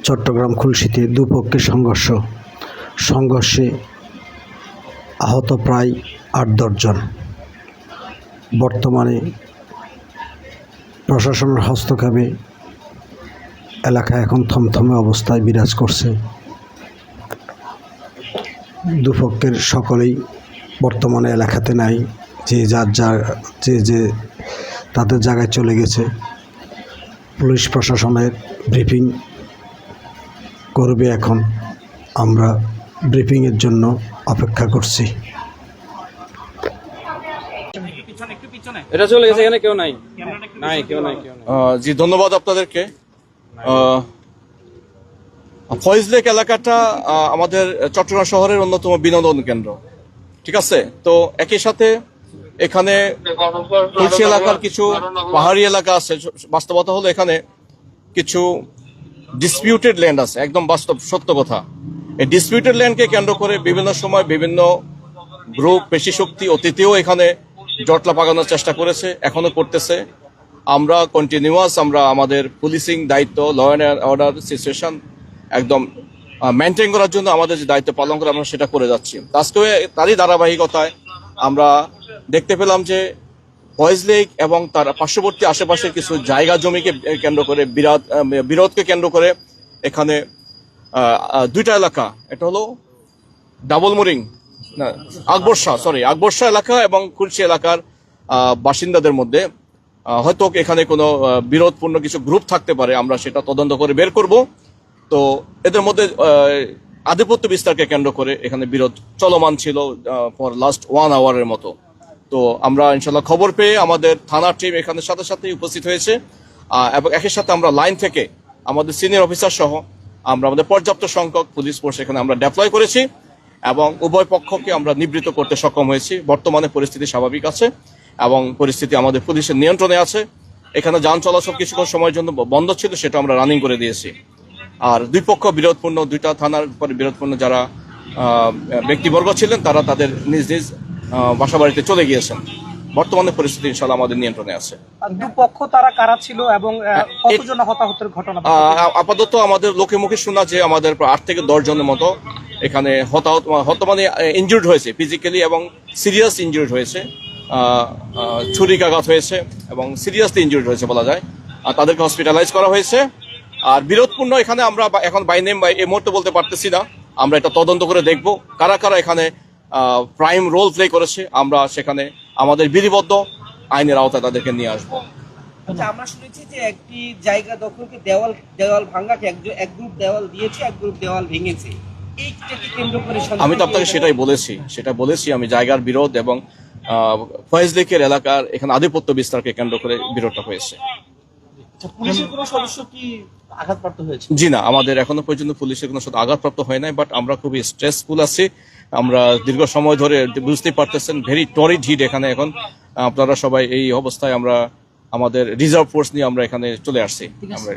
চট্টগ্রাম খুলশীতে দুপক্ষের সংঘর্ষে আহত প্রায় ৮-১০ জন। বর্তমানে প্রশাসনের হস্তক্ষেপে এলাকা এখন থমথমে অবস্থায় বিরাজ করছে। দুপক্ষের সকলেই বর্তমানে এলাকাতে নাই, যে তাদের জায়গায় চলে গেছে। পুলিশ প্রশাসনের ব্রিফিং করবে, এখন আমরা ব্রিফিংয়ের জন্য অপেক্ষা করছি। এটা চলে গেছে, এখানে কেউ নাই। জি, ধন্যবাদ আপনাদেরকে। ফয়েজ লেক এলাকাটা আমাদের চট্টগ্রাম শহরের অন্যতম বিনোদন কেন্দ্র, ঠিক আছে। তো একই সাথে এখানে তুলসী এলাকার কিছু পাহাড়ি এলাকা আছে। বাস্তবতা হলো এখানে কিছু ডিসপিউটেড ল্যান্ড আছে, একদম বাস্তব সত্য কথা। এই ডিসপিউটেড ল্যান্ডকে কেন্দ্র করে বিভিন্ন সময় বিভিন্ন গ্রুপ, পেশি শক্তি অতীতেও এখানে জটলা পাকানোর চেষ্টা করেছে, এখনো করতেছে। আমরা কন্টিনিউয়াস আমাদের পুলিশিং দায়িত্ব, ল অ্যান্ড অর্ডার সিচুয়েশন একদম মেনটেন করার জন্য আমাদের যে দায়িত্ব পালন করে আমরা সেটা করে যাচ্ছি। আজকে তারই ধারাবাহিকতায় আমরা দেখতে পেলাম যে ফয়েজ লেক এবং তার পার্শ্ববর্তী আশেপাশের কিছু জায়গা জমিকে কেন্দ্র করে বিরোধকে কেন্দ্র করে এখানে দুইটা এলাকা, এটা হলো ডাবলমোরিং না আকবর শাহ এলাকা এবং খুলশী এলাকার বাসিন্দাদের মধ্যে হয়তো এখানে কোনো বিরোধপূর্ণ কিছু গ্রুপ থাকতে পারে। আমরা সেটা তদন্ত করে বের করব। তো এদের মধ্যে আধিপত্য বিস্তারকে কেন্দ্র করে এখানে বিরোধ চলমান ছিল ফর লাস্ট 1 আওয়ারের মতো। তো আমরা ইনশাল্লাহ খবর পেয়ে আমাদের থানার টিম এখানে সাথে সাথে উপস্থিত হয়েছে এবং একই সাথে আমরা লাইন থেকে আমাদের সিনিয়র অফিসার সহ আমরা আমাদের পর্যাপ্ত সংখ্যক পুলিশ ফোর্স এখানে আমরা ডেপ্লয় করেছি এবং উভয় পক্ষকে আমরা নিবৃত্ত করতে সক্ষম হয়েছি। বর্তমানে পরিস্থিতি স্বাভাবিক আছে এবং পরিস্থিতি আমাদের পুলিশের নিয়ন্ত্রণে আছে। এখানে যান চলাচল কিছুক্ষণ সময়ের জন্য বন্ধ ছিল, সেটা আমরা রানিং করে দিয়েছি। আর দুই পক্ষ বিরোধপূর্ণ, দুইটা থানার পরে বিরোধপূর্ণ যারা ব্যক্তিবর্গ ছিলেন তারা তাদের নিজ নিজ বাসা বাড়িতে চলে গিয়েছেন। বর্তমানে পরিস্থিতি ইনশাআল্লাহ আমাদের নিয়ন্ত্রণে আছে। দুপক্ষ তারা কারা ছিল এবং কতজন হতাহতের ঘটনা? আপাতত আমাদের লোকে মুখে শোনা যে আমাদের 8 থেকে 10 জনের মতো এখানে হতাহত মানে ইনজুর্ড হয়েছে, ফিজিক্যালি এবং সিরিয়াস ইনজুর্ড হয়েছে, ছুরিকাঘাত হয়েছে এবং সিরিয়াসলি ইনজুর্ড হয়েছে বলা যায়। আর তাদেরকে হসপিটালাইজ করা হয়েছে। আর বিরোধপূর্ণ এখানে আমরা এখন বাই নেম এই মুহূর্তে বলতে পারতেছি না। আমরা এটা তদন্ত করে দেখব কারা কারা এখানে প্রাইম রোল প্লে করেছে। আমরা সেখানে আমাদের বিধিবদ্ধ আইনের আওতায় তাদেরকে নিয়ে আসবো। আচ্ছা, আমরা শুনেছি যে একটি জায়গা দখলকে দেওয়াল ভাঙাকে এক গ্রুপ দেওয়াল দিয়েছে, এক গ্রুপ দেওয়াল ভেঙেছে। এইটাকে কেন্দ্র করে আমি তো আপনাকে সেটা বলেছি আমি জায়গার বিরোধ এবং ফয়েজ লেকের এলাকার এখানে আধিপত্য বিস্তারকে কেন্দ্র করে বিরোধটা হয়েছে। পুলিশের কোনো সদস্য কি আঘাতপ্রাপ্ত হয়েছে? জি না, আমাদের এখনো পর্যন্ত পুলিশের কোনো সাথে আঘাতপ্রাপ্ত হয় নাই, বাট আমরা খুবই স্ট্রেসফুল আছি। আমরা দীর্ঘ সময় ধরে বুঝতেই পারতেছেন ভেরি টরিড হিট এখানে এখন। আপনারা সবাই এই অবস্থায় আমরা আমাদের রিজার্ভ ফোর্স নিয়ে আমরা এখানে চলে আসছি। আমরা